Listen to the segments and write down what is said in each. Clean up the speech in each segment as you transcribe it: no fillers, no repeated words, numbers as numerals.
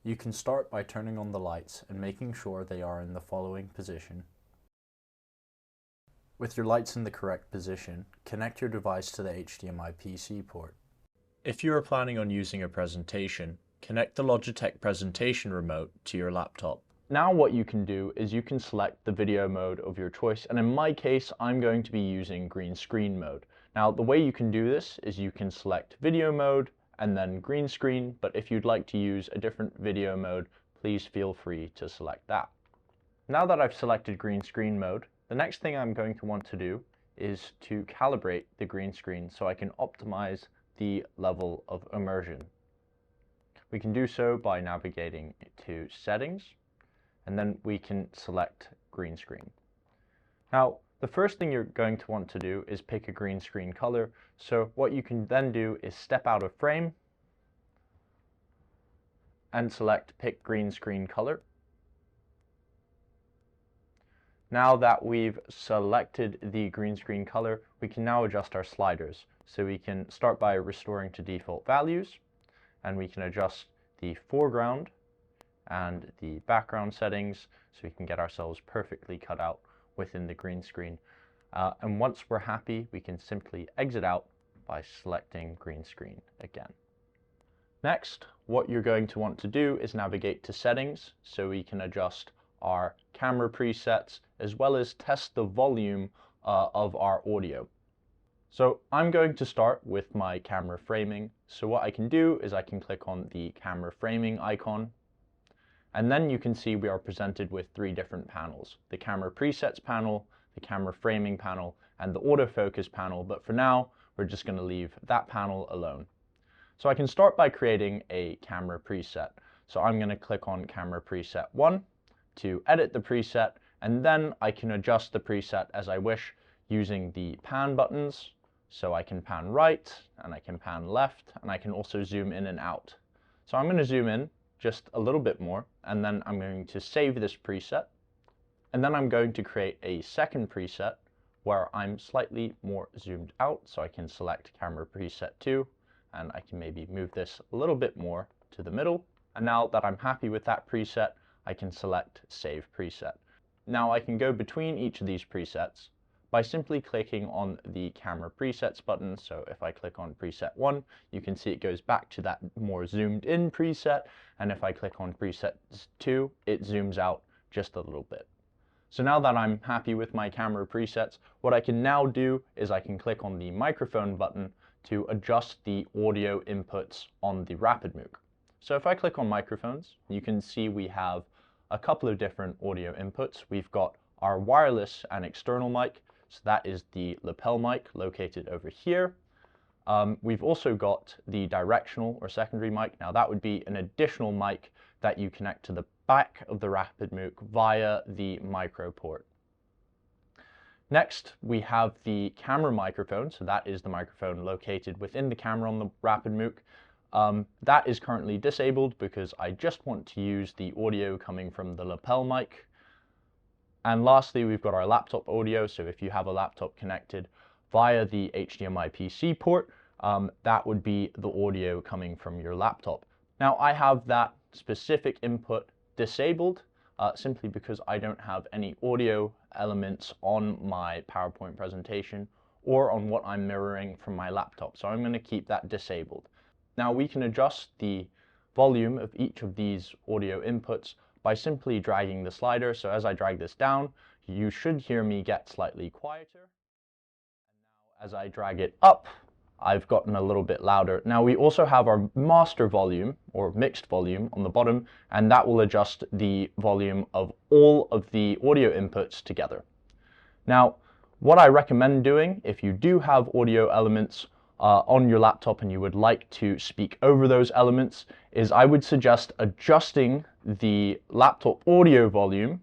You can start by turning on the lights and making sure they are in the following position. With your lights in the correct position, connect your device to the HDMI PC port. If you are planning on using a presentation, connect the Logitech presentation remote to your laptop. Now what you can do is you can select the video mode of your choice, and in my case I'm going to be using green screen mode. Now the way you can do this is you can select video mode and then green screen, but if you'd like to use a different video mode, please feel free to select that. Now that I've selected green screen mode, the next thing I'm going to want to do is to calibrate the green screen so I can optimize the level of immersion. We can do so by navigating to settings, and then we can select green screen. Now, the first thing you're going to want to do is pick a green screen color. So what you can then do is step out of frame and select pick green screen color. Now that we've selected the green screen color, we can now adjust our sliders. So we can start by restoring to default values, and we can adjust the foreground and the background settings so we can get ourselves perfectly cut out within the green screen. And once we're happy, we can simply exit out by selecting green screen again. Next, what you're going to want to do is navigate to settings so we can adjust our camera presets as well as test the volume of our audio. So I'm going to start with my camera framing. So what I can do is I can click on the camera framing icon, and then you can see we are presented with three different panels: the camera presets panel, the camera framing panel, and the autofocus panel. But for now, we're just going to leave that panel alone. So I can start by creating a camera preset. So I'm going to click on camera preset 1 to edit the preset, and then I can adjust the preset as I wish using the pan buttons. So I can pan right, and I can pan left, and I can also zoom in and out. So I'm going to zoom in just a little bit more, and then I'm going to save this preset. And then I'm going to create a second preset where I'm slightly more zoomed out. So I can select camera preset 2, and I can maybe move this a little bit more to the middle. And now that I'm happy with that preset, I can select save preset. Now I can go between each of these presets by simply clicking on the camera presets button. So if I click on preset 1, you can see it goes back to that more zoomed in preset. And if I click on preset 2, it zooms out just a little bit. So now that I'm happy with my camera presets, what I can now do is I can click on the microphone button to adjust the audio inputs on the Rapidmooc. So if I click on microphones, you can see we have a couple of different audio inputs. We've got our wireless and external mic. So that is the lapel mic located over here. We've also got the directional or secondary mic. Now that would be an additional mic that you connect to the back of the Rapidmooc via the micro port. Next, we have the camera microphone. So that is the microphone located within the camera on the Rapidmooc. That is currently disabled because I just want to use the audio coming from the lapel mic. And lastly, we've got our laptop audio. So if you have a laptop connected via the HDMI PC port, that would be the audio coming from your laptop. Now I have that specific input disabled simply because I don't have any audio elements on my PowerPoint presentation or on what I'm mirroring from my laptop. So I'm going to keep that disabled. Now we can adjust the volume of each of these audio inputs by simply dragging the slider. So as I drag this down, you should hear me get slightly quieter. And now as I drag it up, I've gotten a little bit louder. Now we also have our master volume or mixed volume on the bottom, and that will adjust the volume of all of the audio inputs together. Now, what I recommend doing if you do have audio elements on your laptop and you would like to speak over those elements is I would suggest adjusting the laptop audio volume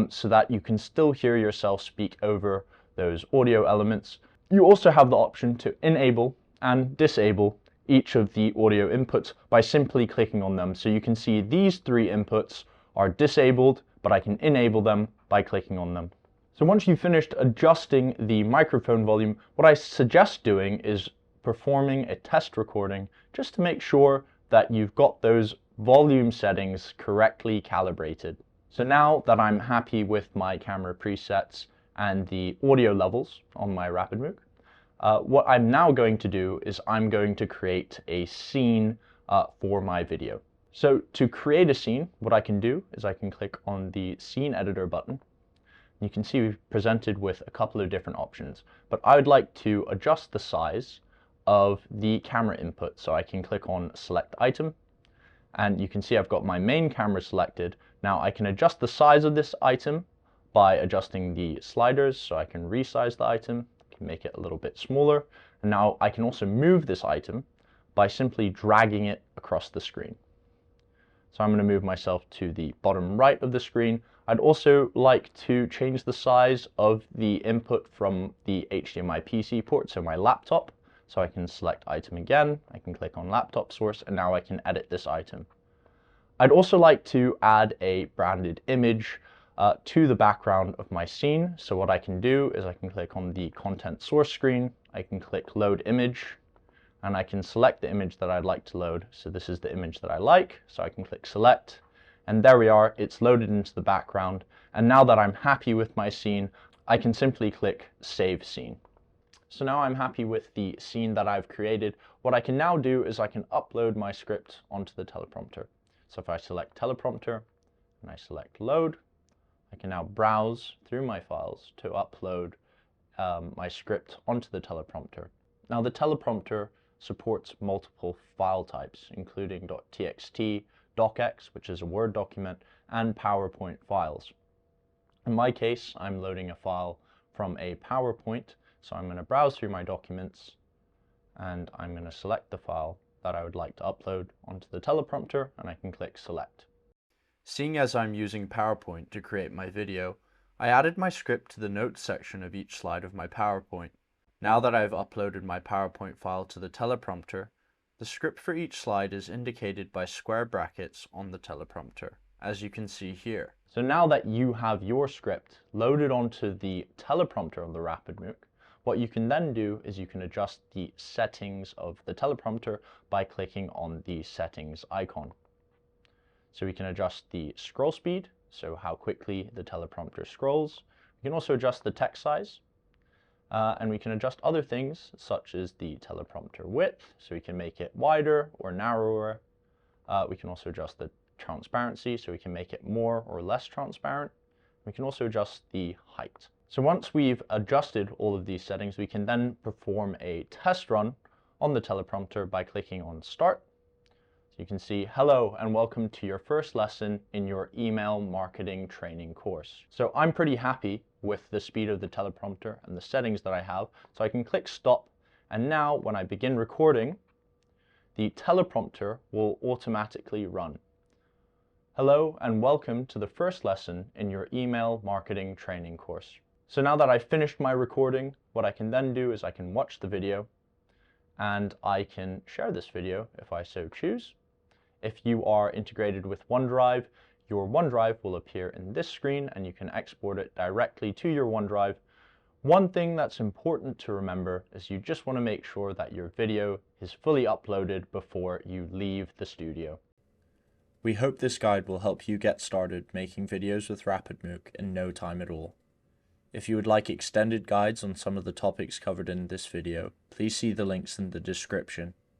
so that you can still hear yourself speak over those audio elements. You also have the option to enable and disable each of the audio inputs by simply clicking on them. So you can see these three inputs are disabled, but I can enable them by clicking on them. So once you've finished adjusting the microphone volume, what I suggest doing is performing a test recording just to make sure that you've got those volume settings correctly calibrated. So now that I'm happy with my camera presets and the audio levels on my Rapidmooc, what I'm now going to do is I'm going to create a scene for my video. So to create a scene, what I can do is I can click on the scene editor button. You can see we've presented with a couple of different options, but I would like to adjust the size of the camera input. So I can click on select item, and you can see I've got my main camera selected. Now I can adjust the size of this item by adjusting the sliders. So I can resize the item, can make it a little bit smaller. And now I can also move this item by simply dragging it across the screen. So I'm going to move myself to the bottom right of the screen. I'd also like to change the size of the input from the HDMI PC port, so my laptop. So I can select item again, I can click on laptop source, and now I can edit this item. I'd also like to add a branded image to the background of my scene. So what I can do is I can click on the content source screen, I can click load image, and I can select the image that I'd like to load. So this is the image that I like, so I can click select, and there we are, it's loaded into the background. And now that I'm happy with my scene, I can simply click save scene. So now I'm happy with the scene that I've created. What I can now do is I can upload my script onto the teleprompter. So if I select teleprompter and I select load, I can now browse through my files to upload my script onto the teleprompter. Now the teleprompter supports multiple file types, including .txt, docx, which is a Word document, and PowerPoint files. In my case, I'm loading a file from a PowerPoint, so I'm going to browse through my documents, and I'm going to select the file that I would like to upload onto the teleprompter, and I can click select. Seeing as I'm using PowerPoint to create my video, I added my script to the notes section of each slide of my PowerPoint. Now that I've uploaded my PowerPoint file to the teleprompter, the script for each slide is indicated by square brackets on the teleprompter, as you can see here. So now that you have your script loaded onto the teleprompter of the Rapidmooc, what you can then do is you can adjust the settings of the teleprompter by clicking on the settings icon. So we can adjust the scroll speed, so how quickly the teleprompter scrolls. We can also adjust the text size. And we can adjust other things such as the teleprompter width, so we can make it wider or narrower. We can also adjust the transparency, so we can make it more or less transparent. We can also adjust the height. So once we've adjusted all of these settings, we can then perform a test run on the teleprompter by clicking on Start. So you can see, hello and welcome to your first lesson in your email marketing training course. So I'm pretty happy with the speed of the teleprompter and the settings that I have. So I can click stop, and now when I begin recording, the teleprompter will automatically run. Hello and welcome to the first lesson in your email marketing training course. So now that I've finished my recording, what I can then do is I can watch the video, and I can share this video if I so choose. If you are integrated with OneDrive, your OneDrive will appear in this screen and you can export it directly to your OneDrive. One thing that's important to remember is you just want to make sure that your video is fully uploaded before you leave the studio. We hope this guide will help you get started making videos with Rapidmooc in no time at all. If you would like extended guides on some of the topics covered in this video, please see the links in the description.